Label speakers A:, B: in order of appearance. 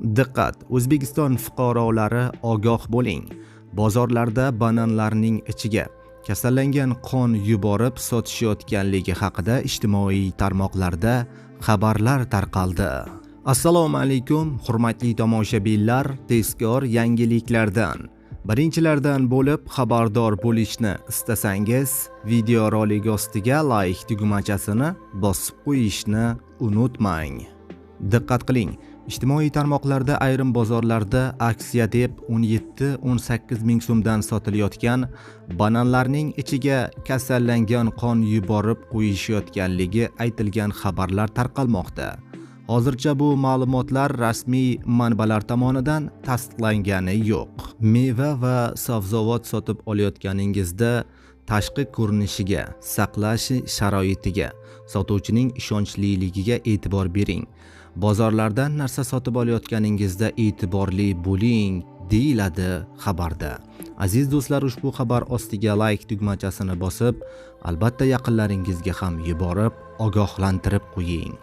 A: Diqqat! O'zbekiston fuqarolari ogoh bo'ling. Bozorlarda bananlarning ichiga kasallangan qon yuborib sotishayotganligi haqida ijtimoiy tarmoqlarda xabarlar tarqaldi. Assalomu alaykum, hurmatli tomoshabinlar, tezkor yangiliklardan birinchilardan bo'lib xabardor bo'lishni istasangiz, video rolik ostiga like tugmachasini bosib qo'yishni unutmang. Diqqat qiling. Ijtimoiy tarmoqlarda ayrim bozorlarda aksiya deb 17-18 ming so'mdan sotilayotgan bananlarning ichiga kasallangan qon yuborib qo'yishayotganligi aytilgan xabarlar tarqalmoqda. Hozircha bu ma'lumotlar rasmiy manbalar tomonidan tasdiqlangani yo'q. Meva va sabzavot sotib olayotganingizda tashqi ko'rinishiga, saqlash sharoitiga, sotuvchining ishonchliligiga e'tibor bering. Bozorlardan narsa sotib olayotganingizda e'tiborli bo'ling, deyiladi xabarda. Aziz do'stlar, ushbu xabar ostiga like tugmachasini bosib, albatta yaqinlaringizga ham yuborib, ogohlantirib qo'ying.